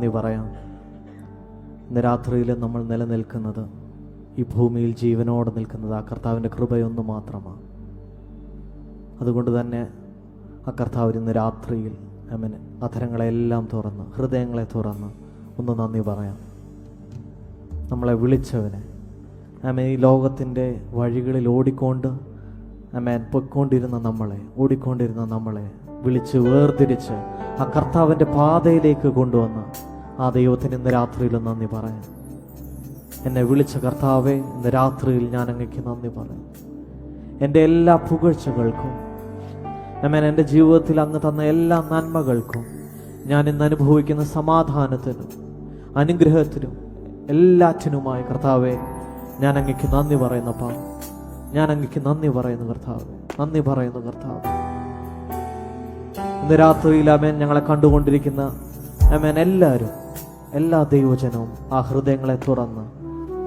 നന്ദി പറയാം. ഇന്ന് രാത്രിയിൽ നമ്മൾ നിലനിൽക്കുന്നത്, ഈ ഭൂമിയിൽ ജീവനോടെ നിൽക്കുന്നത് ആ കർത്താവിൻ്റെ കൃപയൊന്നു മാത്രമാണ്. അതുകൊണ്ട് തന്നെ ആ കർത്താവ് ഇന്ന് രാത്രിയിൽ അധരങ്ങളെല്ലാം തുറന്ന്, ഹൃദയങ്ങളെ തുറന്ന് ഒന്ന് നന്ദി പറയാം. നമ്മളെ വിളിച്ചവനെ, ഈ ലോകത്തിൻ്റെ വഴികളിൽ പൊയ്ക്കൊണ്ടിരുന്ന നമ്മളെ വിളിച്ച് വേർതിരിച്ച് ആ കർത്താവിൻ്റെ പാതയിലേക്ക് കൊണ്ടുവന്ന ആ ദൈവത്തിന് ഇന്ന് രാത്രിയിൽ നന്ദി പറയാം. എന്നെ വിളിച്ച കർത്താവെ, ഇന്ന് രാത്രിയിൽ ഞാൻ അങ്ങേക്ക് നന്ദി പറയാം. എൻ്റെ എല്ലാ പുകഴ്ചകൾക്കും, എൻ്റെ ജീവിതത്തിൽ അങ്ങ് തന്ന എല്ലാ നന്മകൾക്കും, ഞാൻ ഇന്ന് അനുഭവിക്കുന്ന സമാധാനത്തിനും അനുഗ്രഹത്തിനും എല്ലാറ്റിനുമായി കർത്താവെ ഞാൻ അങ്ങേക്ക് നന്ദി പറയുന്നപ്പാ. ഞാൻ അങ്ങേക്ക് നന്ദി പറയുന്നു കർത്താവ്, നന്ദി പറയുന്നു കർത്താവ്. ഇന്ന് രാത്രിയിൽ ഞങ്ങളെ കണ്ടുകൊണ്ടിരിക്കുന്ന എല്ലാവരും, എല്ലാ ദൈവജനവും ആ ഹൃദയങ്ങളെ തുറന്ന്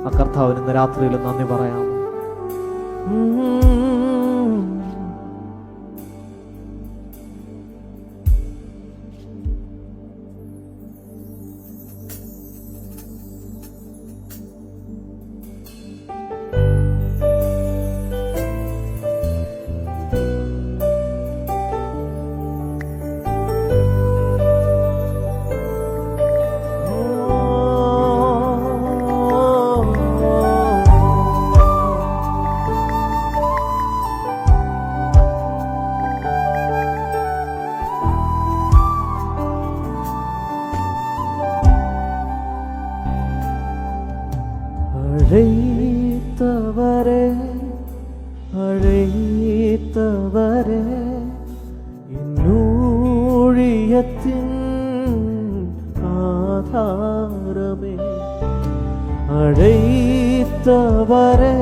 ആ കർത്താവിന് ഇന്ന് രാത്രിയിൽ നന്ദി പറയാം. அழைத்தவரே இன்னூழியத்தின் ஆதாரமே, அழைத்தவரே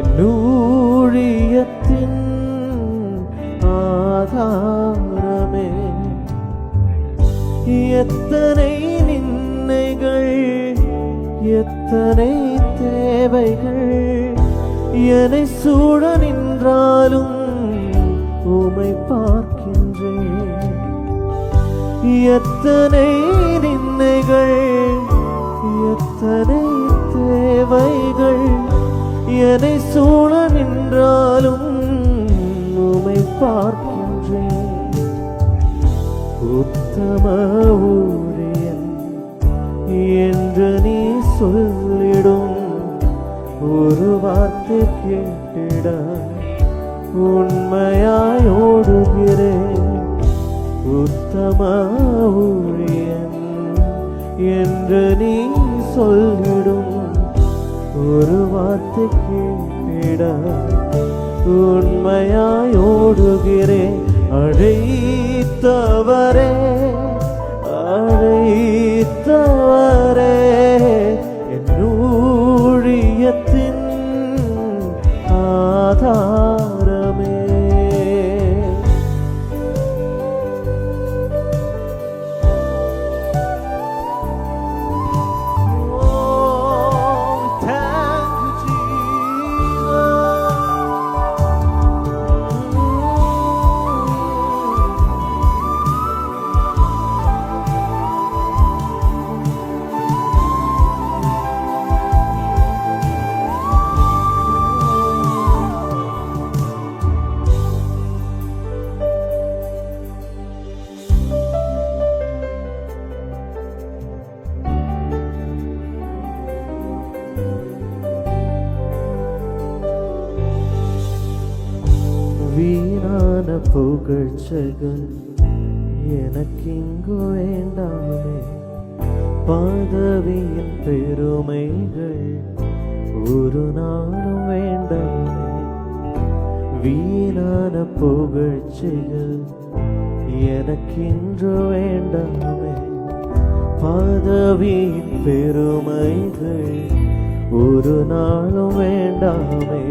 இன்னூழியத்தின் ஆதாரமே. எத்தனை நிந்தைகள், எத்தனை தேவைகள் என்னை சூழ நின்றாலும் உம்மை பார்க்கின்றேன். எத்தனை நிந்தைகள், எத்தனை தேவைகள் என்னை சூழ நின்றாலும் உம்மை பார்க்கின்றேன். உத்தம ஊழியன் என்று நீ சொல்லிடும் ஒரு வார்த்தை கேட்டிட உண்மையாய் ஓடுகிறேன். உத்தம ஊழியன் என்று நீ சொல்லிடும் ஒரு வார்த்தை கேட்டிட உண்மையாய் ஓடுகிறேன். அழைத்தவரே என் ஊழியத்தின் ஆதாரமே. வீணான புகழ்ச்சிகள் எனக்கிங்கு வேண்டாமே, பதவியின் பெருமைகள் ஒரு நாளும் வேண்டாமே. வீணான புகழ்ச்சிகள் எனக்கின்று வேண்டாமே, பதவியின் பெருமைகள் ஒரு நாளும் வேண்டாமே.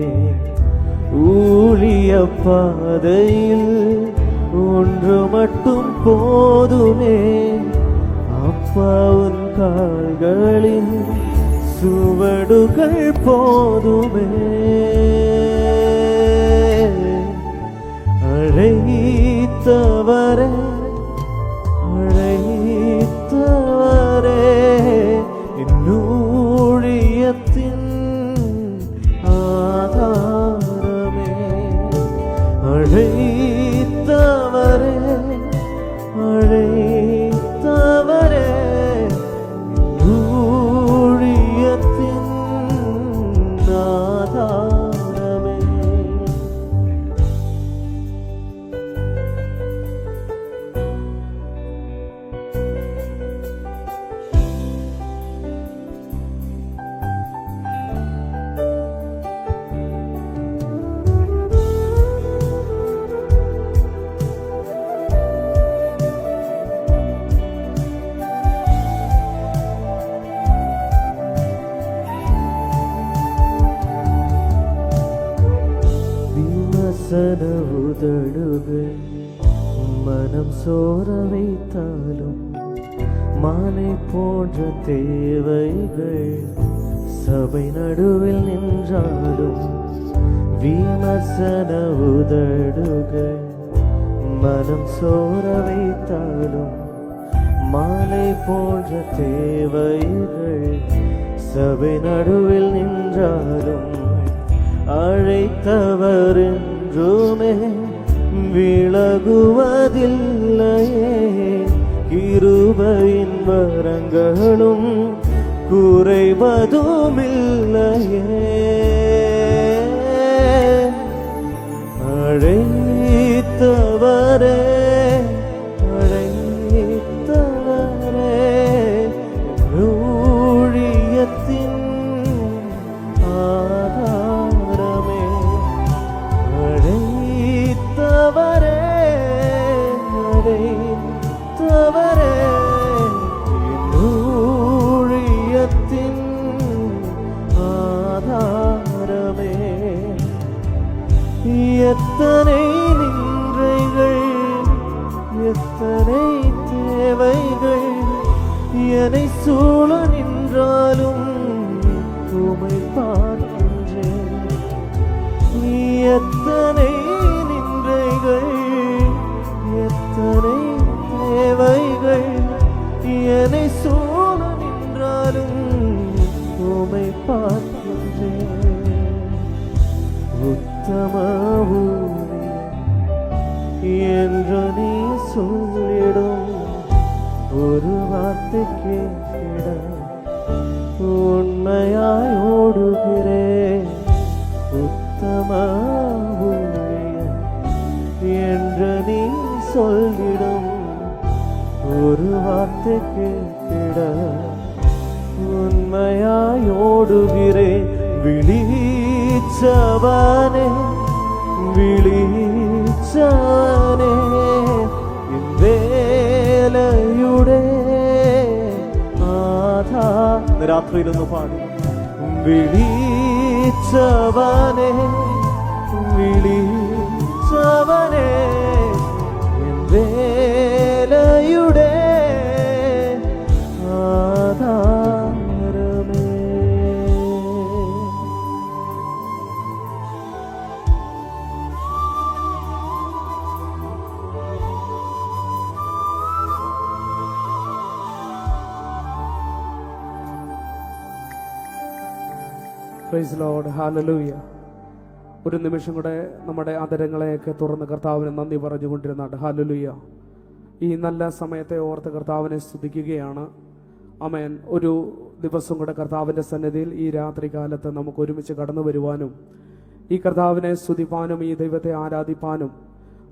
ஊழிய பாதையில் ஒன்று மட்டும் போதுமே, அப்பாவின் கால்களின் சுவடுகள் போதுமே. அழைத்தவரே அழைத்தவரே என்னூழியத்தின் ஆதாரமே, அழைத்தவரே அழைத்தவரே ஊழியத்தின் ஆதாரமே. விமர்சன உதடுகள் மனம் சோர வைத்தாலும், மாலை போன்ற தேவைகள் சபை நடுவில் நின்றாலும், விமர்சன உதடுகள் மனம் சோர வைத்தாலும், மாலை போன்ற தேவைகள் சபை நடுவில் நின்றாலும், அழைத்தவர் என்றுமே விலகுவதில்லையே, கிருபையின் வரங்களும் குறைவதுமில்லையே. அழைத்தவரே அழைத்தவரே ஊழியத்தின் ஆதாரமே, அழைத்தவரே அழைத்தவரே ஊழியத்தின் ஆதாரமே. எத்தனை நின்றைகள் எத்தனை தேவைகள் என்னை சூழ நின்றாலும் உம்மை பார்க்கின்றேன். எத்தனை நின்றைகள் எத்தனை தேவைகள் என்னை சூழ நின்றாலும் உம்மை பார்க்கின்றேன். உத்தம ஊழியன் என்று நீ சொல்லிடும் ஒரு வார்த்தை கேட்கிட உண்மையாய் ஓடுகிறேன். உத்தம ஊழியன் என்று நீ சொல்லிடும் ஒரு வார்த்தை கேட்கிட உண்மையாய் ஓடுகிறேன். விழிச்சவனே വിളിച്ചാനേ വേലയുടെ നാഥാ. രാത്രിയിലൊന്ന് പാടും. വിളിച്ചവനെ വിളിച്ചവനെ വേലയുടെ ആധാരമേ. Praise Lord, hallelujah. ഒരു നിമിഷം കൂടെ നമ്മുടെ ആദരങ്ങളെയൊക്കെ തുറന്ന് കർത്താവിന് നന്ദി പറഞ്ഞുകൊണ്ടിരുന്നാണ്. ഹല്ലേലൂയ. ഈ നല്ല സമയത്തെ ഓർത്ത് കർത്താവിനെ സ്തുതിക്കുകയാണ്. ആമേൻ. ഒരു ദിവസം കൂടെ കർത്താവിൻ്റെ സന്നിധിയിൽ ഈ രാത്രി കാലത്ത് നമുക്ക് ഒരുമിച്ച് കടന്നു വരുവാനും ഈ കർത്താവിനെ സ്തുതിപ്പാനും ഈ ദൈവത്തെ ആരാധിപ്പാനും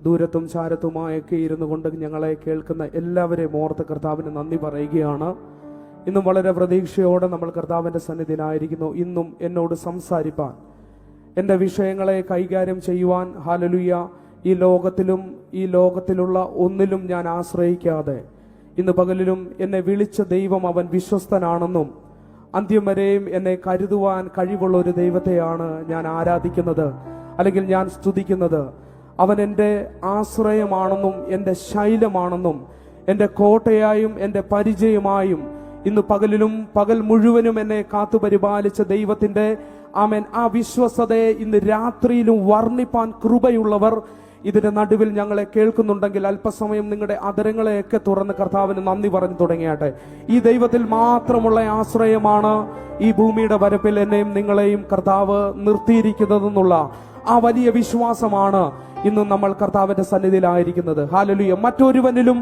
ദൂരത്തും ചാരത്തുമായൊക്കെ ഇരുന്നു കൊണ്ട് ഞങ്ങളെ കേൾക്കുന്ന എല്ലാവരെയും ഓർത്ത് കർത്താവിന് നന്ദി പറയുകയാണ്. ഇന്നും വളരെ പ്രതീക്ഷയോടെ നമ്മൾ കർത്താവിൻ്റെ സന്നിധിയിലായിരിക്കുന്നു. ഇന്നും എന്നോട് സംസാരിപ്പാൻ, എൻ്റെ വിഷയങ്ങളെ കൈകാര്യം ചെയ്യുവാൻ, ഹല്ലേലൂയ, ഈ ലോകത്തിലും ഈ ലോകത്തിലുള്ള ഒന്നിലും ഞാൻ ആശ്രയിക്കാതെ ഇന്ന് പകലിലും എന്നെ വിളിച്ച ദൈവം അവൻ വിശ്വസ്തനാണെന്നും അന്ത്യം വരെയും എന്നെ കരുതുവാൻ കഴിവുള്ള ഒരു ദൈവത്തെയാണ് ഞാൻ ആരാധിക്കുന്നത്, അല്ലെങ്കിൽ ഞാൻ സ്തുതിക്കുന്നത്. അവൻ എൻ്റെ ആശ്രയമാണെന്നും എൻ്റെ ശൈലമാണെന്നും എൻ്റെ കോട്ടയായും എൻ്റെ പരിചയമായും ഇന്ന് പകലിലും പകൽ മുഴുവനും എന്നെ കാത്തുപരിപാലിച്ച ദൈവത്തിൻ്റെ ആമേൻ ആ വിശ്വസ്തതയെ ഇന്ന് രാത്രിയിലും വർണ്ണിപ്പാൻ കൃപയുള്ളവർ ഇതിന്റെ നടുവിൽ ഞങ്ങളെ കേൾക്കുന്നുണ്ടെങ്കിൽ അല്പസമയം നിങ്ങളുടെ അതരങ്ങളെയൊക്കെ തുറന്ന് കർത്താവിന് നന്ദി പറഞ്ഞു തുടങ്ങിയാട്ടെ. ഈ ദൈവത്തിൽ മാത്രമുള്ള ആശ്രയമാണ് ഈ ഭൂമിയുടെ വരപ്പിൽ എന്നെയും നിങ്ങളെയും കർത്താവ് നിർത്തിയിരിക്കുന്നതെന്നുള്ള ആ വലിയ വിശ്വാസമാണ് ഇന്ന് നമ്മൾ കർത്താവിന്റെ സന്നിധിയിലായിരിക്കുന്നത്. ഹല്ലേലൂയ. മറ്റൊരുവനിലും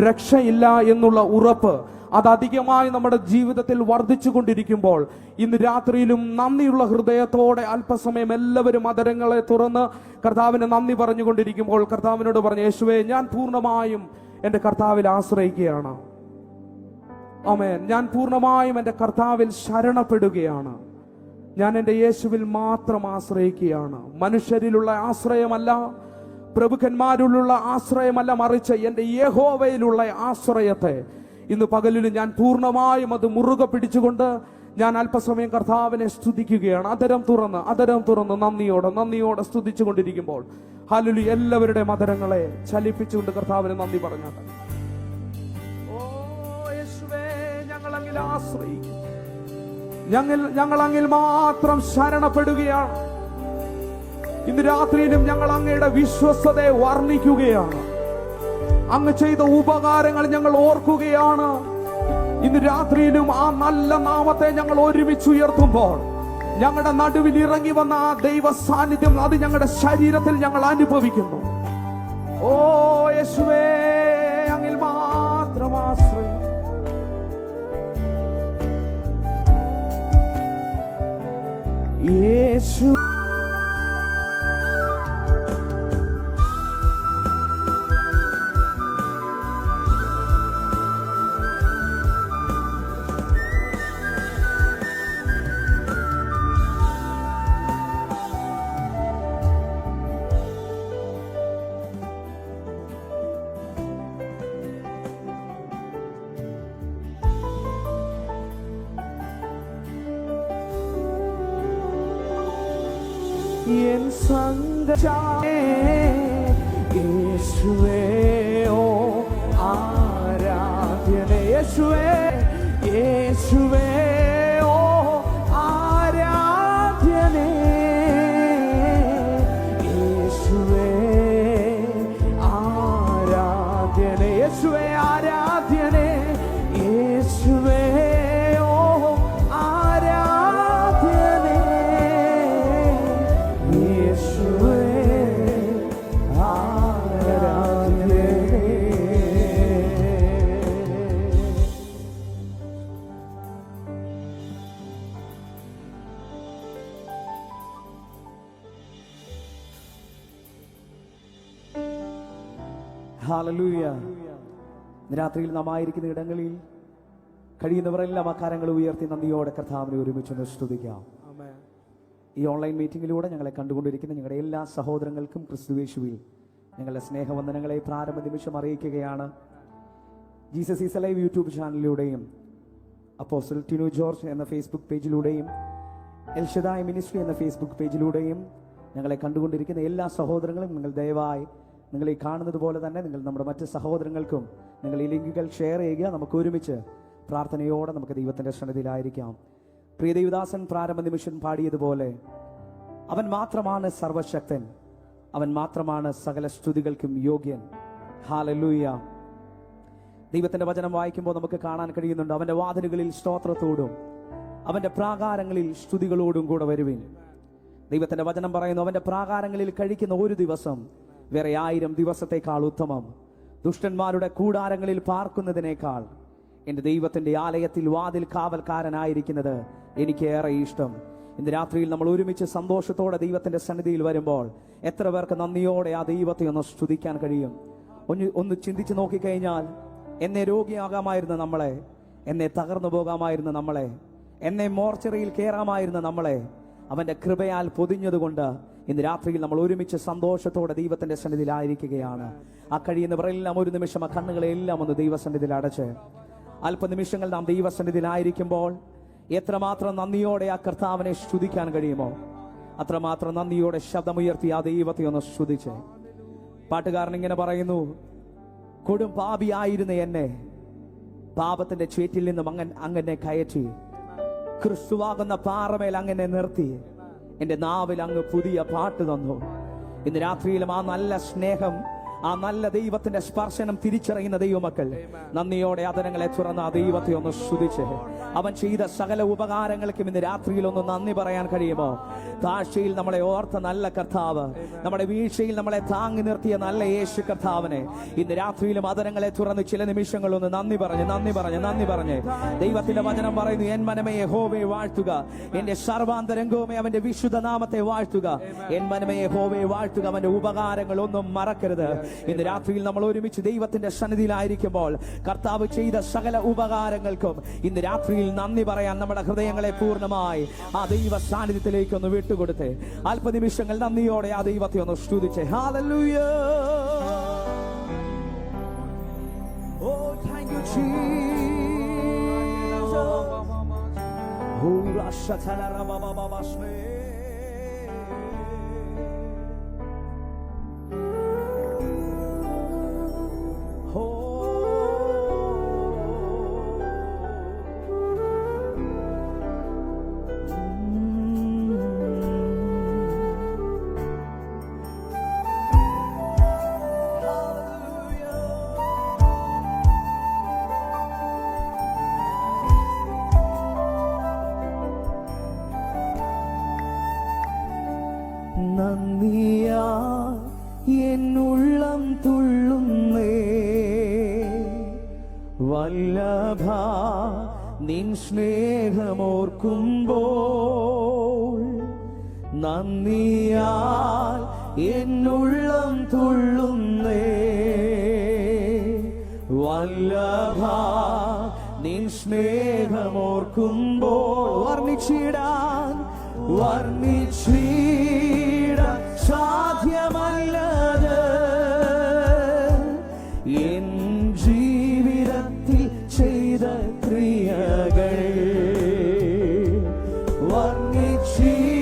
രക്ഷയില്ല എന്നുള്ള ഉറപ്പ് അത് അധികമായി നമ്മുടെ ജീവിതത്തിൽ വർദ്ധിച്ചു കൊണ്ടിരിക്കുമ്പോൾ ഇന്ന് രാത്രിയിലും നന്ദിയുള്ള ഹൃദയത്തോടെ അല്പസമയം എല്ലാവരും അതരങ്ങളെ തുറന്ന് കർത്താവിന് നന്ദി പറഞ്ഞുകൊണ്ടിരിക്കുമ്പോൾ കർത്താവിനോട് പറഞ്ഞു, യേശുവേ, ഞാൻ പൂർണ്ണമായും എൻ്റെ കർത്താവിൽ ആശ്രയിക്കുകയാണ്. ആമേൻ. ഞാൻ പൂർണ്ണമായും എൻ്റെ കർത്താവിൽ ശരണപ്പെടുകയാണ്. ഞാൻ എൻ്റെ യേശുവിൽ മാത്രം ആശ്രയിക്കുകയാണ്. മനുഷ്യരിലുള്ള ആശ്രയമല്ല, പ്രഭുക്കന്മാരിലുള്ള ആശ്രയമല്ല, മറിച്ച് എൻ്റെ യഹോവയിലുള്ള ആശ്രയത്തെ ഇന്ന് പകലിൽ ഞാൻ പൂർണ്ണമായും അത് മുറുകെ പിടിച്ചുകൊണ്ട് ഞാൻ അല്പസമയം കർത്താവിനെ സ്തുതിക്കുകയാണ്. അതരം തുറന്ന് നന്ദിയോടെ സ്തുതിച്ചുകൊണ്ടിരിക്കുമ്പോൾ ഹല്ലേലൂയ, എല്ലാവരുടെയും അതരങ്ങളെ ചലിപ്പിച്ചുകൊണ്ട് കർത്താവിന് നന്ദി പറഞ്ഞാട്ടെ. ഓ യേശുവേ, ഞങ്ങൾ അങ്ങിൽ ആശ്രയിക്കും, ഞങ്ങൾ അങ്ങിൽ മാത്രം ശരണപ്പെടുകയാണ്. ഇന്ന് രാത്രിയിലും ഞങ്ങൾ അങ്ങയുടെ വിശ്വസ്തതയെ വർണ്ണിക്കുകയാണ്. അങ്ങ് ചെയ്ത ഉപകാരങ്ങൾ ഞങ്ങൾ ഓർക്കുകയാണ്. ഇന്ന് രാത്രിയിലും ആ നല്ല നാമത്തെ ഞങ്ങൾ ഒരുമിച്ച് ഉയർത്തുമ്പോൾ ഞങ്ങളുടെ നടുവിൽ ഇറങ്ങി വന്ന ആ ദൈവ സാന്നിധ്യം അത് ഞങ്ങളുടെ ശരീരത്തിൽ ഞങ്ങൾ അനുഭവിക്കുന്നു. ഓ യേശുവേ, അങ്ങിൽ മാത്രം ആശ്രയം. യേശു എൻ സംഗമേ യേശുവേ, ഓ ആരാധ്യനേ യേശുവേ, യേശുവേ, ഓ ആരാധ്യനേ, യേശുവേ ആരാധ്യനേ, യേശുവേ ആരാധ്യനേ, യേശുവേ ഹല്ലേലൂയ. രാത്രിയിൽ നാം ആയിരിക്കുന്ന ഇടങ്ങളിൽ കഴിയുന്നവരെല്ലാം ആ കരങ്ങൾ ഉയർത്തി നന്ദിയോടെ കർത്താവിനെ ഒരുമിച്ചൊന്ന് സ്തുതിക്കാം. ഈ ഓൺലൈൻ മീറ്റിംഗിലൂടെ ഞങ്ങളെ കണ്ടുകൊണ്ടിരിക്കുന്ന ഞങ്ങളുടെ എല്ലാ സഹോദരങ്ങൾക്കും ക്രിസ്തുയേശുവിൽ ഞങ്ങളുടെ സ്നേഹവന്ദനങ്ങളെ പ്രാരംഭ നിമിഷം അറിയിക്കുകയാണ്. ജീസസ് ഈസ് അലൈവ് യൂട്യൂബ് ചാനലിലൂടെയും അപ്പോസ്റ്റൽ ടിനു ജോർജ് എന്ന ഫേസ്ബുക്ക് പേജിലൂടെയും എൽഷദായ് മിനിസ്ട്രി എന്ന ഫേസ്ബുക്ക് പേജിലൂടെയും ഞങ്ങളെ കണ്ടുകൊണ്ടിരിക്കുന്ന എല്ലാ സഹോദരങ്ങളും നിങ്ങൾ ദയവായി നിങ്ങൾ ഈ കാണുന്നത് പോലെ തന്നെ നിങ്ങൾ നമ്മുടെ മറ്റ് സഹോദരങ്ങൾക്കും നിങ്ങൾ ഈ ലിങ്കുകൾ ഷെയർ ചെയ്യുക. നമുക്ക് ഒരുമിച്ച് പ്രാർത്ഥനയോടെ നമുക്ക് ദൈവത്തിൻ്റെ സന്നിധിയിലായിരിക്കാം. പ്രിയ ദൈവദാസൻ പ്രാരംഭ നിമിഷം പാടിയതുപോലെ അവൻ മാത്രമാണ് സർവശക്തൻ, അവൻ മാത്രമാണ് സകല സ്തുതികൾക്കും യോഗ്യൻ. ഹല്ലേലൂയ. ദൈവത്തിന്റെ വചനം വായിക്കുമ്പോൾ നമുക്ക് കാണാൻ കഴിയുന്നുണ്ട്, അവന്റെ വാതിലുകളിൽ സ്തോത്രത്തോടും അവന്റെ പ്രാകാരങ്ങളിൽ സ്തുതികളോടും കൂടെ വരുവിൻ. ദൈവത്തിന്റെ വചനം പറയുന്നു, അവന്റെ പ്രാകാരങ്ങളിൽ കഴിക്കുന്ന ഒരു ദിവസം വേറെ 1000 ദിവസത്തേക്കാൾ ഉത്തമം. ദുഷ്ടന്മാരുടെ കൂടാരങ്ങളിൽ പാർക്കുന്നതിനേക്കാൾ എൻ്റെ ദൈവത്തിന്റെ ആലയത്തിൽ വാതിൽ കാവൽക്കാരനായിരിക്കുന്നത് എനിക്ക് ഏറെ ഇഷ്ടം. ഇന്ന് രാത്രിയിൽ നമ്മൾ ഒരുമിച്ച് സന്തോഷത്തോടെ ദൈവത്തിന്റെ സന്നിധിയിൽ വരുമ്പോൾ എത്ര പേർക്ക് നന്ദിയോടെ ആ ദൈവത്തെ ഒന്ന് സ്തുതിക്കാൻ കഴിയും? ഒന്ന് ചിന്തിച്ചു നോക്കിക്കഴിഞ്ഞാൽ, എന്നെ രോഗിയാകാമായിരുന്ന നമ്മളെ, എന്നെ തകർന്നു പോകാമായിരുന്ന നമ്മളെ, എന്നെ മോർച്ചറിയിൽ കയറാമായിരുന്ന നമ്മളെ അവന്റെ കൃപയാൽ പൊതിഞ്ഞതുകൊണ്ട് ഇന്ന് രാത്രിയിൽ നമ്മൾ ഒരുമിച്ച് സന്തോഷത്തോടെ ദൈവത്തിന്റെ സന്നിധിയിലായിരിക്കുകയാണ്. ആ കഴിയുന്നവരെല്ലാം ഒരു നിമിഷം ആ കണ്ണുകളെല്ലാം ഒന്ന് ദൈവസന്നിധിയിൽ അടച്ച് അല്പനിമിഷങ്ങൾ നാം ദൈവസന്നിധിയിലായിരിക്കുമ്പോൾ എത്രമാത്രം നന്ദിയോടെ ആ കർത്താവിനെ സ്തുതിക്കാൻ കഴിയുമോ അത്രമാത്രം നന്ദിയോടെ ശബ്ദമുയർത്തി ആ ദൈവത്തെ ഒന്ന് സ്തുതിച്ച്. പാട്ടുകാരൻ ഇങ്ങനെ പറയുന്നു, കൊടും പാപിയായിരുന്ന എന്നെ പാപത്തിന്റെ ചേറ്റിൽ നിന്നും അങ്ങനെ കയറ്റി, ക്രിസ്തുവാകുന്ന പാറമേൽ അങ്ങനെ നിർത്തി, എന്റെ നാവിൽ അങ്ങ് പുതിയ പാട്ട് തന്നു. ഇന്ന് രാത്രിയിലും ആ നല്ല സ്നേഹം, ആ നല്ല ദൈവത്തിന്റെ സ്പർശനം തിരിച്ചറിയുന്ന ദൈവമക്കൾ നന്ദിയോടെ അതരങ്ങളെ തുറന്ന് ആ ദൈവത്തെ ഒന്ന് സ്തുതിച്ച് അവൻ ചെയ്ത സകല ഉപകാരങ്ങൾക്കും ഇന്ന് രാത്രിയിൽ ഒന്ന് നന്ദി പറയാൻ കഴിയുമോ? താഴ്ചയിൽ നമ്മളെ ഓർത്ത നല്ല കർത്താവ്, നമ്മുടെ വീഴ്ചയിൽ നമ്മളെ താങ്ങി നിർത്തിയ നല്ല യേശു കർത്താവിനെ ഇന്ന് രാത്രിയിലും അതരങ്ങളെ തുറന്ന് ചില നിമിഷങ്ങൾ ഒന്ന് നന്ദി പറഞ്ഞ് ദൈവത്തിന്റെ വചനം പറയുന്നു, എൻ മനമേ യഹോവയെ വാഴ്ത്തുക, എന്റെ സർവാന്തരംഗവുമേ അവന്റെ വിശുദ്ധ നാമത്തെ വാഴ്ത്തുക. എൻ മനമേ യഹോവയെ വാഴ്ത്തുക, അവന്റെ ഉപകാരങ്ങൾ ഒന്നും മറക്കരുത്. ഇന്ന് രാത്രിയിൽ നമ്മൾ ഒരുമിച്ച് ദൈവത്തിന്റെ സന്നിധിയിലായിരിക്കുമ്പോൾ കർത്താവ് ചെയ്ത സകല ഉപകാരങ്ങൾക്കും ഇന്ന് രാത്രിയിൽ നന്ദി പറയാൻ നമ്മുടെ ഹൃദയങ്ങളെ പൂർണ്ണമായി ആ ദൈവ സാന്നിധ്യത്തിലേക്ക് ഒന്ന് വിട്ടുകൊടുത്ത് അല്പനിമിഷങ്ങൾ നന്ദിയോടെ ആ ദൈവത്തെ ഒന്ന് സ്തുതിച്ച് hallelujah. Oh, thank you, Jesus. Oh, rashatala rabababasme. നന്ദിയാ എന്നുള്ളം തുള്ളുന്നേ വല്ലഭ നിൻ സ്നേഹമോർക്കുമ്പോൾ. നന്ദിയാൽ എന്നുള്ളം തുള്ളുന്നേ വല്ലഭ നിൻ സ്നേഹമോർക്കുമ്പോൾ. വർണ്ണിച്ചിടാൻ സാധ്യമല്ലത് എൻ ജീവിതത്തിൽ ചെയ്ത ക്രിയകൾ. വർണ്ണിച്ചിടാൻ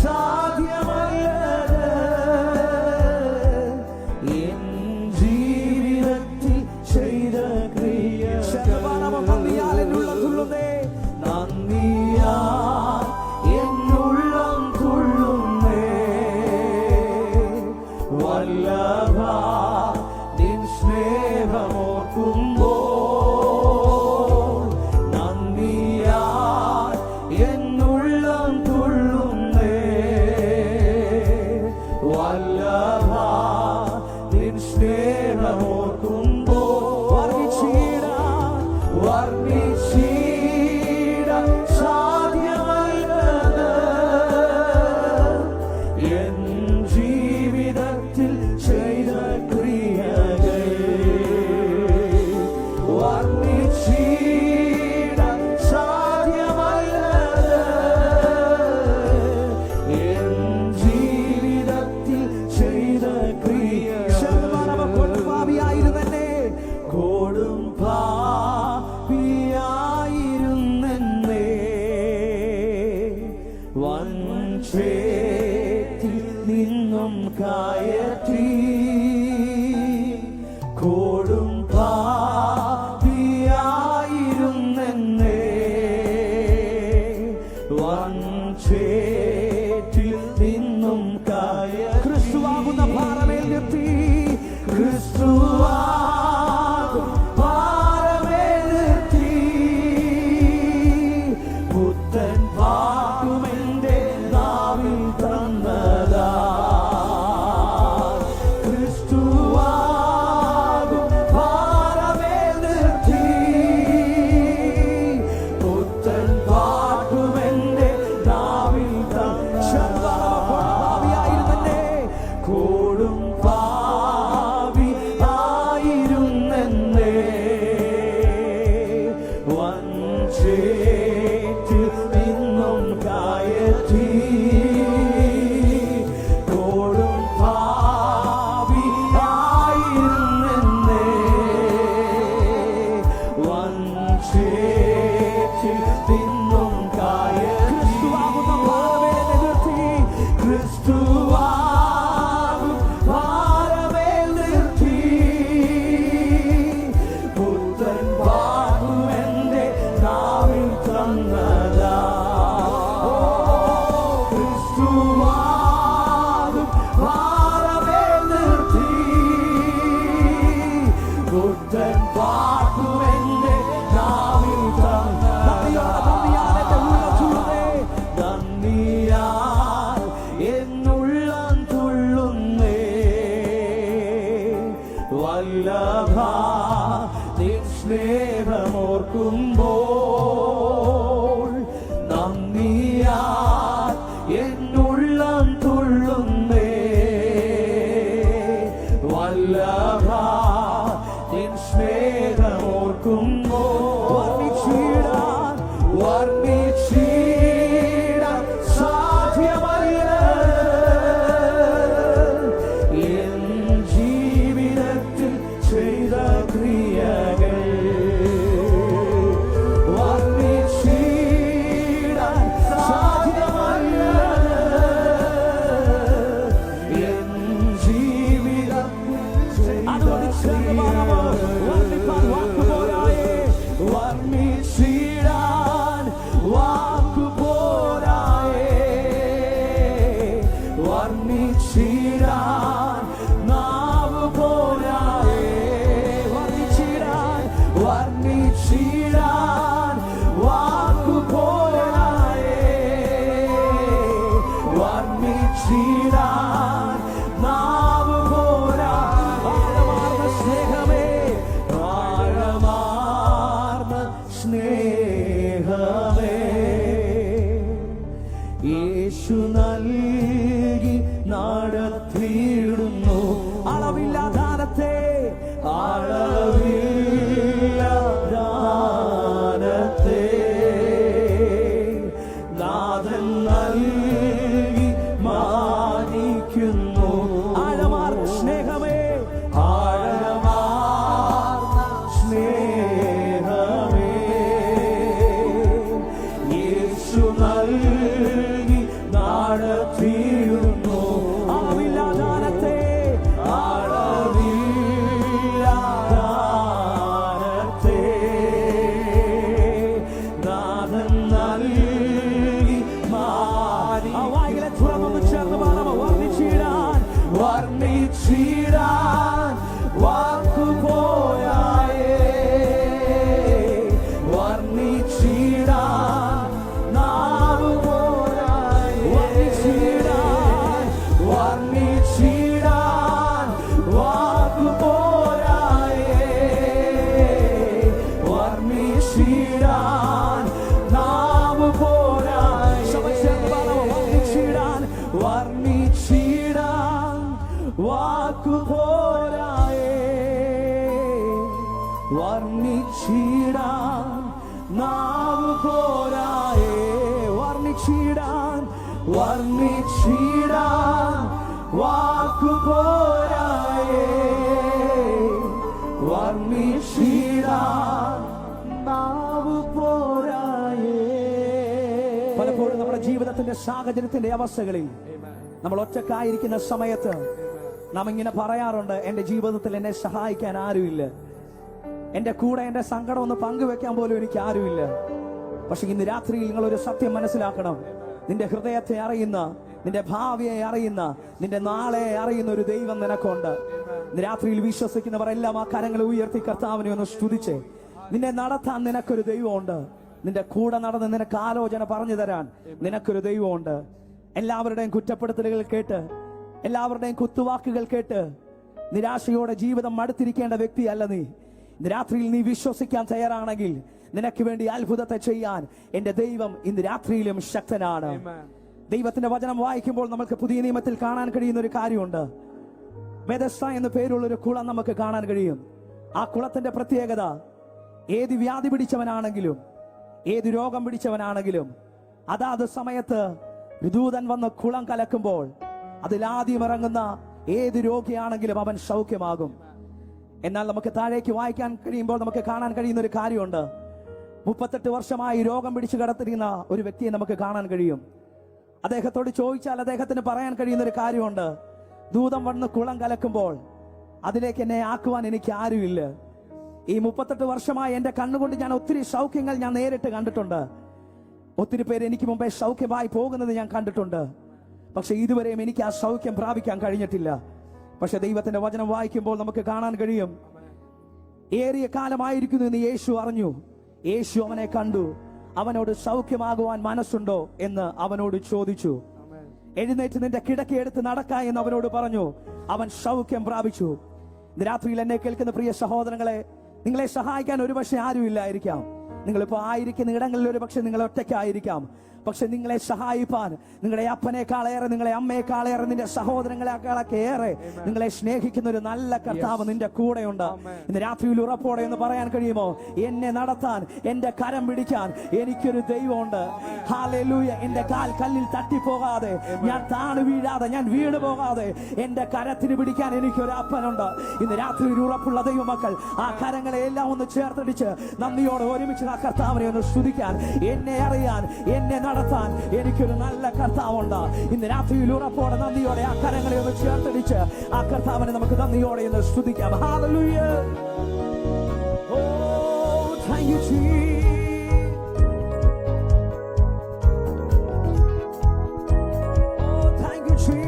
സാധ്യമല്ലത് എൻ ജീവിതത്തിൽ ചെയ്ത ക്രിയകൾ. നന്ദിയാൽ എന്നുള്ളം തുള്ളുന്നേ, നന്ദിയാൽ എന്നുള്ളം തുള്ളുന്നേ വല്ലഭ നിൻ സ്നേഹമോർക്കുമ്പോൾ. നന്ദിയാൽ എന്നുള്ളം തുള്ളുന്നേ വല്ലഭ നിൻ സ്നേഹമോർക്കുമ്പോൾ. വർണ്ണിച്ചിടാൻ സാധ്യമല്ലത് എൻ ജീവിതത്തിൽ ചെയ്ത ക്രിയകൾ. വർണ്ണിച്ചിടാൻ സാധ്യമല്ലത് എൻ ജീവിതത്തിൽ ചെയ്ത ക്രിയകൾ. കൊടും പാപിയായിരുന്നെ, കൊടും പാപിയായിരുന്നെ വല്ലഭ നിൻ സ്നേഹമോർക്കുമ്പോൾ നന്ദിയാ എന്നുള്ളം തുള്ളുന്നേ. വല്ലഭ നിൻ സ്നേഹമോർക്കുമ്പോൾ വർണ്ണിച്ചിടാൻ സാധ്യമല്ല എൻ ജീവിതത്തിൽ ചെയ്ത ക്രിയകൾ. വർണ്ണിച്ചിടാൻ സാധ്യമല്ല എൻ ജീവിതത്തിൽ ചെയ്ത ക്രിയകൾ. വർണ്ണിച്ചിടാൻ വാക്കുപോരായേ, വർണ്ണിച്ചിടാൻ നാവ് പോരായേ. വർണ്ണിച്ചിടാൻ വാക്കുപോരായേ, വർണ്ണിച്ചിടാൻ നാവ് പോരാ. ആഴമാർന്ന സ്നേഹമേ, ആഴമാർന്ന സ്നേഹമേ, യേശു നൽകി നടത്തിയിടുന്നു അളവില്ല ദാനത്തെ. അളവില്ല ദാനത്തെ നാഥൻ നൽകി മാനിക്കുന്നു. ആഴമാർന്ന സ്നേഹമേ, ആഴമാർന്ന സ്നേഹമേ, യേശു നൽകി നടത്തിയിടുന്നു അളവില്ല ദാനത്തെ. അളവില്ല ദാനത്തെ നാഥൻ നൽകി മാനി. വായിലെ തുറന്നു ചേർന്ന് പാടാമോ? വർണ്ണിച്ചിടാൻ വർണ്ണിച്ചിടാൻ വാക്കുപോരായേ, വർണ്ണിച്ചിടാൻ നാവ് പോരായേ. വർണ്ണിച്ചിടാൻ വർണ്ണിച്ചിടാൻ വാക്കുപോരായേ, വർണ്ണിച്ചിടാൻ നാവ് പോരായേ. വർണ്ണിച്ചിടാൻ വർണ്ണിച്ചിടാൻ വാക്കുപോരായേ, വർണ്ണിച്ചിടാൻ നാവ് പോരായേ. വർണ്ണിച്ചിടാൻ വർണ്ണിച്ചിടാൻ വാക്കുപോരായേ, വർണ്ണിച്ചിടാൻ നാവ് പോരായേ. പലപ്പോഴും നമ്മുടെ ജീവിതത്തിന്റെ സാഹചര്യത്തിന്റെ അവസ്ഥകളിൽ നമ്മൾ ഒറ്റക്കായിരിക്കുന്ന സമയത്ത് നാം ഇങ്ങനെ പറയാറുണ്ട്, എന്റെ ജീവിതത്തിൽ എന്നെ സഹായിക്കാൻ ആരുമില്ല, എന്റെ കൂടെ എന്റെ സങ്കടം ഒന്ന് പങ്കുവെക്കാൻ പോലും എനിക്ക് ആരുമില്ല. പക്ഷെ ഇന്ന് രാത്രിയിൽ നിങ്ങൾ ഒരു സത്യം മനസ്സിലാക്കണം. നിന്റെ ഹൃദയത്തെ അറിയുന്ന, നിന്റെ ഭാവിയെ അറിയുന്ന, നിന്റെ നാളെ അറിയുന്ന ഒരു ദൈവം നിനക്കുണ്ട്. ഇന്ന് രാത്രിയിൽ വിശ്വസിക്കുന്നവർ എല്ലാം ആ കരങ്ങളെ ഉയർത്തി കർത്താവിനെ ഒന്ന് സ്തുതിച്ച്. നിന്നെ നടത്താൻ നിനക്കൊരു ദൈവമുണ്ട്. നിന്റെ കൂടെ നടന്ന് നിനക്ക് ആലോചന പറഞ്ഞു തരാൻ നിനക്കൊരു ദൈവമുണ്ട്. എല്ലാവരുടെയും കുറ്റപ്പെടുത്തലുകൾ കേട്ട്, എല്ലാവരുടെയും കുത്തുവാക്കുകൾ കേട്ട് നിരാശയോടെ ജീവിതം മടുത്തിരിക്കേണ്ട വ്യക്തിയല്ല നീ. ഇന്ന് രാത്രിയിൽ നീ വിശ്വസിക്കാൻ തയ്യാറാണെങ്കിൽ നിനക്ക് വേണ്ടി അത്ഭുതത്തെ ചെയ്യാൻ എന്റെ ദൈവം ഇന്ന് രാത്രിയിലും ശക്തനാണ്. ദൈവത്തിന്റെ വചനം വായിക്കുമ്പോൾ നമുക്ക് പുതിയ നിയമത്തിൽ കാണാൻ കഴിയുന്ന ഒരു കാര്യമുണ്ട്. ബെഥസ്ദ എന്ന പേരുള്ള ഒരു കുളം നമുക്ക് കാണാൻ കഴിയും. ആ കുളത്തിന്റെ പ്രത്യേകത, ഏത് വ്യാധി പിടിച്ചവനാണെങ്കിലും, ഏത് രോഗം പിടിച്ചവനാണെങ്കിലും അതാത് സമയത്ത് ദൂതൻ വന്ന് കുളം കലക്കുമ്പോൾ അതിലാദ്യം ഇറങ്ങുന്ന ഏത് രോഗിയാണെങ്കിലും അവൻ സൗഖ്യമാകും. എന്നാൽ നമുക്ക് താഴേക്ക് വായിക്കാൻ കഴിയുമ്പോൾ നമുക്ക് കാണാൻ കഴിയുന്ന ഒരു കാര്യമുണ്ട്. 38 വർഷമായി രോഗം പിടിച്ചു കിടത്തിരിക്കുന്ന ഒരു വ്യക്തിയെ നമുക്ക് കാണാൻ കഴിയും. അദ്ദേഹത്തോട് ചോദിച്ചാൽ അദ്ദേഹത്തിന് പറയാൻ കഴിയുന്ന ഒരു കാര്യമുണ്ട്. ദൂതൻ വന്ന് കുളം കലക്കുമ്പോൾ അതിലേക്ക് എന്നെ ആക്കുവാൻ എനിക്ക് ആരുമില്ല. ഈ 38 വർഷമായി എന്റെ കണ്ണുകൊണ്ട് ഞാൻ ഒത്തിരി സൗഖ്യങ്ങൾ ഞാൻ നേരിട്ട് കണ്ടിട്ടുണ്ട്. ഒത്തിരി പേര് എനിക്ക് മുമ്പേ സൗഖ്യമായി പോകുന്നത് ഞാൻ കണ്ടിട്ടുണ്ട്. പക്ഷെ ഇതുവരെയും എനിക്ക് ആ സൗഖ്യം പ്രാപിക്കാൻ കഴിഞ്ഞിട്ടില്ല. പക്ഷെ ദൈവത്തിന്റെ വചനം വായിക്കുമ്പോൾ നമുക്ക് കാണാൻ കഴിയും, ഏറിയ കാലമായിരിക്കുന്നു എന്ന് യേശു അറിഞ്ഞു. യേശു അവനെ കണ്ടു. അവനോട് സൗഖ്യമാകുവാൻ മനസ്സുണ്ടോ എന്ന് അവനോട് ചോദിച്ചു. എഴുന്നേറ്റ് നിന്റെ കിടക്കയെടുത്ത് നടക്ക എന്ന് അവനോട് പറഞ്ഞു. അവൻ സൗഖ്യം പ്രാപിച്ചു. ഇന്ന് രാത്രിയിൽ എന്നെ കേൾക്കുന്ന പ്രിയ സഹോദരങ്ങളെ, നിങ്ങളെ സഹായിക്കാൻ ഒരുപക്ഷെ ആരുമില്ലായിരിക്കാം. നിങ്ങളിപ്പോൾ ആയിരിക്കുന്ന ഇടങ്ങളിൽ ഒരുപക്ഷെ നിങ്ങൾ ഒറ്റയ്ക്കായിരിക്കാം. പക്ഷെ നിങ്ങളെ സഹായിപ്പാൻ നിങ്ങളുടെ അപ്പനേക്കാളേറെ, നിങ്ങളെ അമ്മയെക്കാളേറെ, നിന്റെ സഹോദരങ്ങളെക്കാളൊക്കെ ഏറെ നിങ്ങളെ സ്നേഹിക്കുന്ന ഒരു നല്ല കർത്താവ് നിന്റെ കൂടെയുണ്ട്. ഇന്ന് രാത്രിയിൽ ഉറപ്പോടെ എന്ന് പറയാൻ കഴിയുമോ? എന്നെ നടത്താൻ, എന്റെ കരം പിടിക്കാൻ എനിക്കൊരു ദൈവമുണ്ട്. ഹല്ലേലൂയ. എന്റെ കാൽ കല്ലിൽ തട്ടിപ്പോകാതെ, ഞാൻ താണു വീഴാതെ, ഞാൻ വീണു പോകാതെ എന്റെ കരത്തിന് പിടിക്കാൻ എനിക്കൊരു അപ്പനുണ്ട്. ഇന്ന് രാത്രിയിൽ ഉറപ്പുള്ള ദൈവമക്കൾ ആ കരങ്ങളെ എല്ലാം ഒന്ന് ചേർത്തടിച്ച് നന്ദിയോടെ ഒരുമിച്ച് ആ കർത്താവിനെ ഒന്ന് സ്തുതിക്കാൻ, എന്നെ അറിയാൻ, എന്നെ നടത്താൻ എനിക്കൊരു നല്ല കർത്താവുണ്ട്. ഇന്ന് രാത്രിയിൽ ഉറപ്പോടെ നന്ദിയോടെ ആ കരങ്ങളെ ഒന്ന് ചേർത്തടിച്ച് ആ കർത്താവിനെ നമുക്ക് നന്ദിയോടെ ഒന്ന് സ്തുതിക്കാം. Hallelujah. Oh, thank you, Jesus. Oh, thank you, Jesus.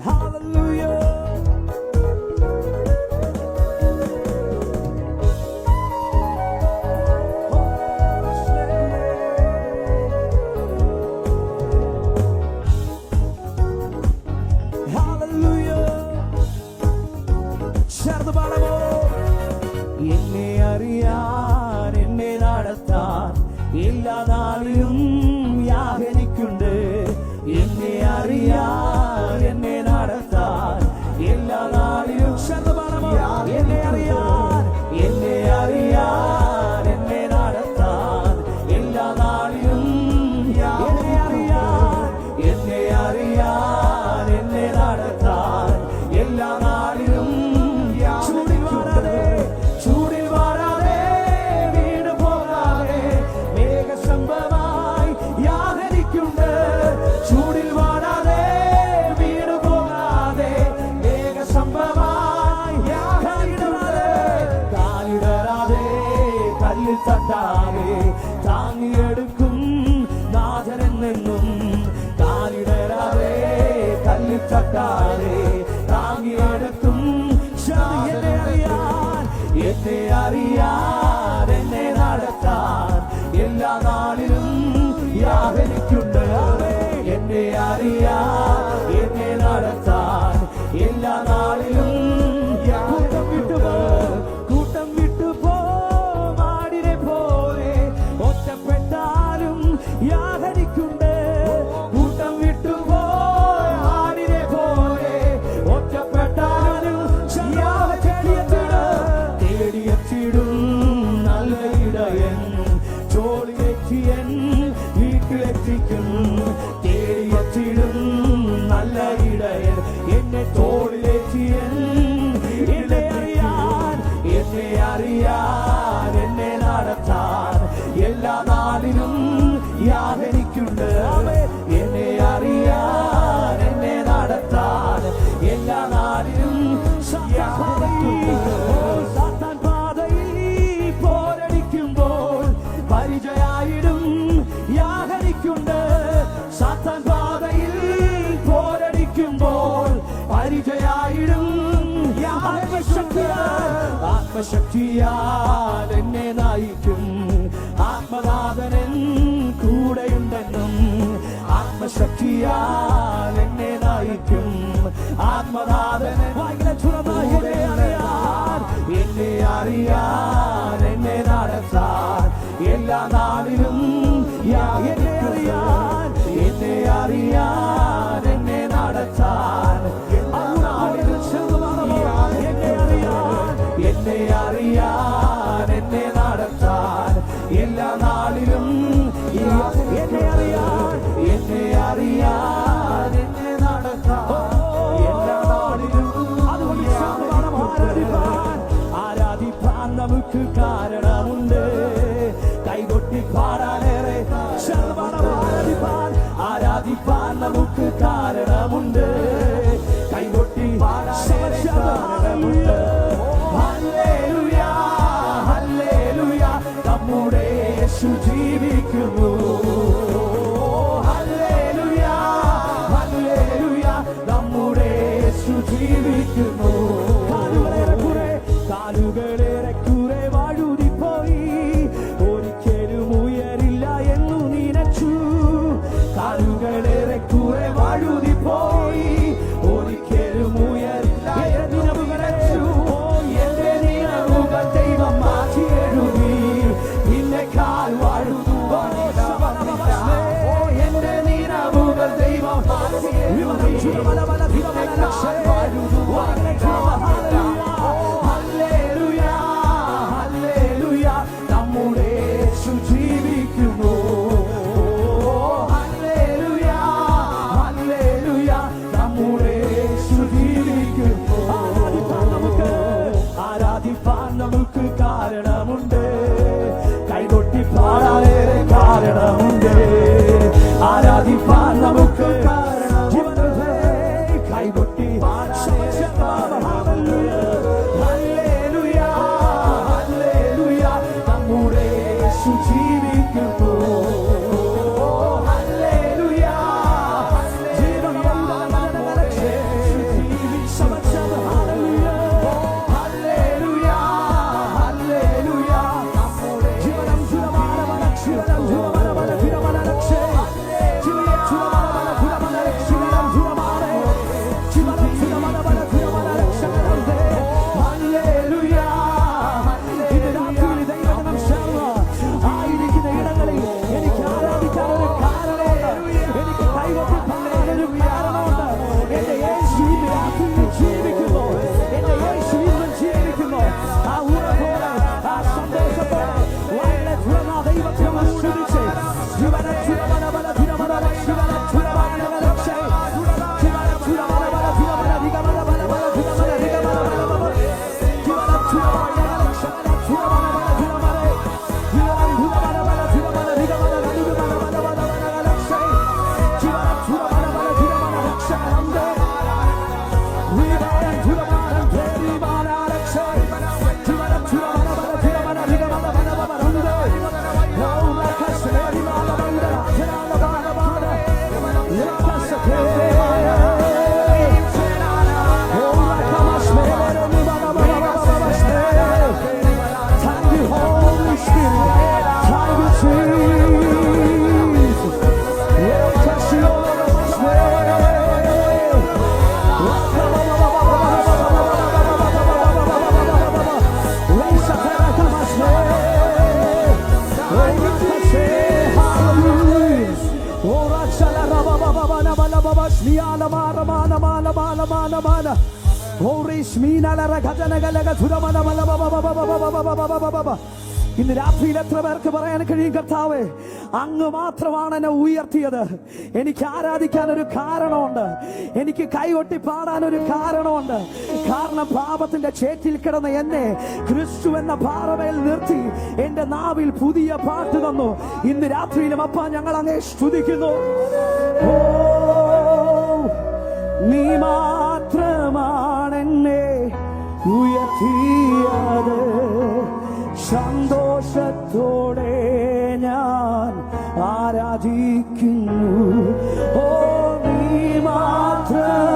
Hallelujah. Hallelujah. ചേർന്ന് പാടാമോ? എന്നെ അറിയാൻ, എന്നെ നടത്താൻ എല്ലാ നാളിലും യാഹനിക്കുണ്ട്. എന്നെ അറിയാൻ, എന്നെ നടത്താൻ എല്ലാ നാളിലും. ചേർന്ന് പാടാമോ? എന്നെ അറിയാൻ, എന്നെ അറിയാൻ, എന്നെ നടത്താൻ എല്ലാ നാളിലും. എന്നെ അറിയാൻ, എന്നെ അറിയാൻ, എന്നെ നടത്താൻ എല്ലാ നാളിലും. ചൂടിൽ വാടാതെ, ചൂടിൽ വാടാതെ, വീണ് പോകാതെ മേഘസ്തംഭമായി യാഹനിക്കുണ്ട്. ചൂടിൽ വാടാതെ, വീണ് പോകാതെ മേഘസ്തംഭമായി യാഹനിക്കുണ്ട്. കാലിടരാതെ, കല്ലിൽ തട്ടാതെ താങ്ങിയെടുക്കും നാഥനെന്നും. കാലിടരാതെ, കല്ലിൽ തട്ടാതെ താങ്ങിയെടുക്കും. എന്നെ അറിയാൻ, എന്നെ അറിയാൻ, എന്നെ നടത്താൻ എല്ലാ നാളിലും യാഹനിക്കുണ്ട്. എന്നെ അറിയാൻ, എന്നെ നടത്താൻ എല്ലാ നാളിലും. കൂട്ടം വിട്ടുപോ, കൂട്ടം വിട്ടുപോ, മാടിനെ പോലെ ഒറ്റപ്പെട്ടാലും യാഹനിക്കുണ്ട്. കൂട്ടം വിട്ടുപോ, ആടിനെ പോലെ ഒറ്റപ്പെട്ടാലും തേടിയെത്തിടും നല്ല ഇടയൻ, ചോളിലെത്തിയൻ വീട്ടിലെത്തിക്കും. തേടിയെത്തിടും നല്ല ഇടയൻ, എന്നെ തോളിലെത്തിയൻ. എന്നെ അറിയാൻ, എന്നെ അറിയാൻ, എന്നെ നടത്താൻ എല്ലാ നാളിലും യാഹനിക്കുണ്ട്. എന്നെ അറിയാൻ, എന്നെ നടത്താൻ എല്ലാ നാളിലും. സാത്താൻ പാതയിൽ പോരടിക്കുമ്പോൾ പരിചയായിടും യാഹനിക്കുണ്ട്. സാത്താൻ പാതയിൽ പോരടിക്കുമ്പോൾ പരിചയായിടും. ആത്മശക്തിയാൽ എന്നെ നയിക്കും ആത്മനാഥനൻ കൂടെയുണ്ടെന്നും. ആത്മശക്തിയാൽ എന്നെ നയിക്കും ആത്മനാഥനൻ. എന്നെ അറിയാൻ, എന്നെ അറിയാൻ, എന്നെ നടത്താൻ എല്ലാ നാളിലും. എന്നെ അറിയാൻ, എന്നെ അറിയാൻ, എന്നെ നടത്താൻ എല്ലാ നാളിലും. എന്നെ അറിയാൻ, എന്നെ അറിയാൻ, എന്നെ നടത്താൻ എല്ലാ നാളിലും. എന്നെ അറിയാൻ, എന്നെ അറിയാൻ, എന്നെ നടത്താൻ എല്ലാ നാളിലും. ആരാധിപ്പാൻ നമുക്ക് കാരണമുണ്ട്. കൈകൊട്ടി പാടാനേറെ ആരാധിപ്പാൻ നമുക്ക് കാരണമുണ്ട്. കൈകൊട്ടി പാടാനേറെ കാരണമുണ്ട്. ഹല്ലേലൂയ, ഹല്ലേലൂയ, നമ്മുടെ യേശു ജീവിക്കുന്നു. ഹല്ലേലൂയ, ഹല്ലേലൂയ, നമ്മുടെ യേശു ജീവിക്കുന്നു. കാലുകളേറെ കുറെ വഴുതിപ്പോയി, ഒരിക്കലും നമ്മുടെ യേശു ജീവിക്കുന്നു. ഹല്ലേലൂയ, ഹല്ലേലൂയ, നമ്മുടെ യേശു ജീവിക്കുന്നു. ആരാധിപ്പാൻ നമുക്ക് കാരണമുണ്ട്, കൈകൊട്ടി പാടാനേറെ കാരണമുണ്ട്. ആരാധിപ്പാൻ നമുക്ക് ജീവനത്തെ കൈകൊട്ടി ഹല്ലേലൂയ, ഹല്ലേലൂയ, നമ്മുടെ യേശു ജീവിക്കുന്നു. ഹല്ലേലൂയ, ആയിരിക്കുന്ന ഇടങ്ങളിൽ എനിക്ക് ആരാധിക്കാൻ ഒരു കാരണമുണ്ട്, എനിക്ക് കൈകൊട്ടി പാടാനൊരു കാരണമുണ്ട്. എന്റെ യേശു ഇന്ന് രാത്രിയിൽ ജീവിക്കുന്നു, എന്റെ യേശു ഇന്ന് ജീവിക്കുന്നു. ആ ഉറപ്പോടെ, ആ സന്തോഷത്തോടെ വളരെ തുറന്ന ദൈവത്തെ ആസ്വദിച്ച് ഇന്ന് രാത്രിയിൽ എത്ര പേർക്ക് പറയാൻ കഴിയും, കർത്താവേ അങ്ങ് മാത്രമാണ് എന്നെ ഉയർത്തിയത്, എനിക്ക് ആരാധിക്കാൻ ഒരു കാരണമുണ്ട്, എനിക്ക് കൈകൊട്ടി പാടാൻ ഒരു കാരണമുണ്ട്. കാരണം പാപത്തിന്റെ ചേറ്റിൽ കിടന്ന എന്നെ ക്രിസ്തു എന്ന പാറമേൽ നിർത്തി എന്റെ നാവിൽ പുതിയ പാട്ട് തന്നു. ഇന്ന് രാത്രിയിലും അപ്പ ഞങ്ങൾ അങ്ങേ സ്തുതിക്കുന്നു. ഓ, നീ മാത്രമാണെന്നെ ഉയർത്തിയത്, സന്തോഷത്തോടെ ഞാൻ ആരാധിക്കുന്നു. ഓ, നീ മാത്രമാണെന്നെ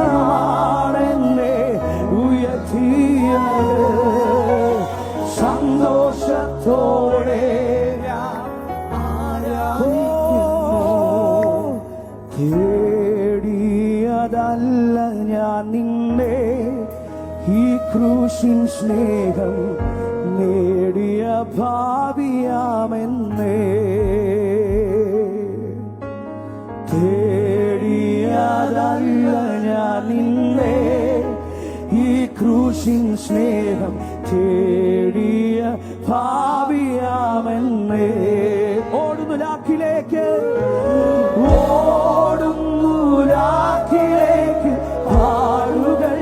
ഉയർത്തിയത്, സന്തോഷത്തോടെ ഞാൻ ആരാധിക്കുന്നു. തേടിയതല്ല ഞാൻ നിന്നെ, ഈ ക്രൂശിൻ സ്നേഹം നേടിയ ഭാവിയാമെന്നേ. തേടിയതല്ല ഞാൻ നിന്നെ, ഈ ക്രൂശിൻ സ്നേഹം തേടിയ ഭാവിയാമെന്നേ. ഓടുന്നു ലാക്കിലേക്ക്, ഓടുന്നു ലാക്കിലേക്ക്, പാടുകൾ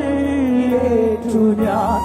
ഏറ്റു ഞാൻ.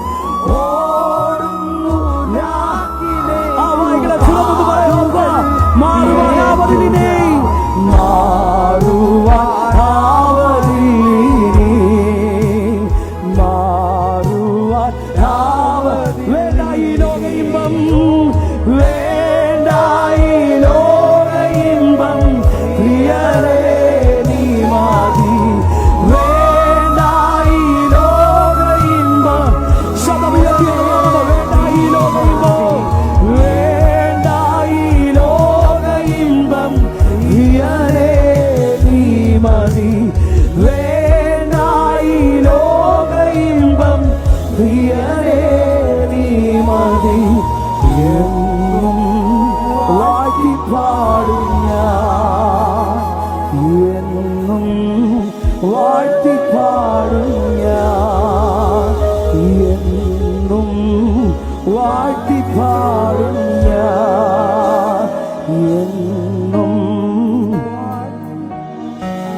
പാടും ഞാൻ എന്നും വാഴ്ത്തി തുറന്നും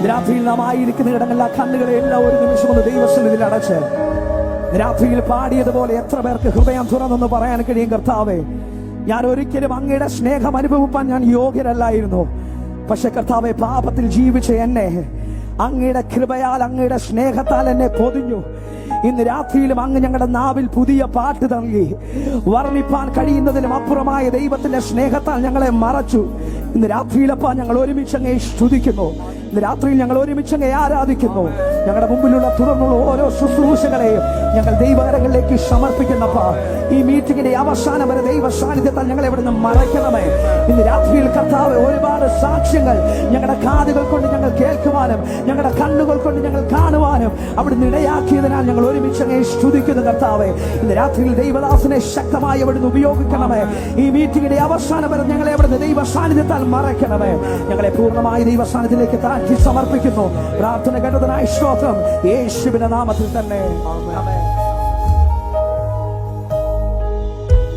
രാത്രിയിൽ നാം ആയിരിക്കുന്ന ഇടങ്ങളിൽ ആ കണ്ണുകളെ എല്ലാം ഒരു നിമിഷം ഒന്ന് ദൈവസന്നിധിയിൽ അടച്ച് രാത്രിയിൽ പാടിയതുപോലെ എത്ര പേർക്ക് ഹൃദയം തുറന്നെന്ന് പറയാൻ കഴിയും? കർത്താവേ, ഞാൻ ഒരിക്കലും അങ്ങയുടെ സ്നേഹം അനുഭവിപ്പാൻ ഞാൻ യോഗ്യനല്ലായിരുന്നു. പക്ഷെ കർത്താവെ, പാപത്തിൽ ജീവിച്ച എന്നെ അങ്ങയുടെ കൃപയാൽ, അങ്ങയുടെ സ്നേഹത്താൽ എന്നെ പൊതിഞ്ഞു. ഇന്ന് രാത്രിയിലും അങ്ങ് ഞങ്ങളുടെ നാവിൽ പുതിയ പാട്ട് നൽകി. വർണ്ണിപ്പാൻ കഴിയുന്നതിലും അപ്പുറമായ ദൈവത്തിന്റെ സ്നേഹത്താൽ ഞങ്ങളെ മറച്ചു. ഇന്ന് രാത്രിയിലപ്പ ഞങ്ങൾ ഒരുമിച്ച് അങ്ങേ സ്തുതിക്കുന്നു. ഇന്ന് രാത്രിയിൽ ഞങ്ങൾ ഒരുമിച്ച് അങ്ങേ ആരാധിക്കുന്നു. ഞങ്ങളുടെ മുമ്പിലുള്ള തുടർന്നുള്ള ഓരോ ശുശ്രൂഷകളെയും ഞങ്ങൾ ദൈവകരങ്ങളിലേക്ക് സമർപ്പിക്കുന്നപ്പ ഈ മീറ്റിംഗിന്റെ അവസാനം വരെ ദൈവ സാന്നിധ്യത്താൽ ഞങ്ങളെ ഇവിടുന്ന് മറയ്ക്കണമേ. ഇന്ന് രാത്രിയിൽ കർത്താവ് ഒരുപാട് സാക്ഷ്യങ്ങൾ ഞങ്ങളുടെ കാതുകൾ കൊണ്ട് ഞങ്ങൾ കേൾക്കുവാനും ഞങ്ങളുടെ കണ്ണുകൾ കൊണ്ട് ഞങ്ങൾ കാണുവാനും അവിടുന്ന് ഇടയാക്കിയതിനാൽ ഞങ്ങൾ ഒരുമിച്ച് അങ്ങേ സ്തുതിക്കുന്നു. കർത്താവെ, ഇന്ന് രാത്രിയിൽ ദൈവദാസനെ ശക്തമായി അവിടുന്ന് ഉപയോഗിക്കണമേ. ഈ മീറ്റിംഗിന്റെ അവസാനം വരെ ഞങ്ങളെ അവിടുന്ന് ദൈവ സാന്നിധ്യത്താൽ മറയ്ക്കണമേ. ഞങ്ങളെ പൂർണ്ണമായി ദൈവ സാന്നിധ്യത്തിലേക്ക് താഴ്ത്തി സമർപ്പിക്കുന്നു. പ്രാർത്ഥന കേട്ടതിനായി സ്തോത്രം. യേശുവിന്റെ നാമത്തിൽ തന്നെ ആമേൻ.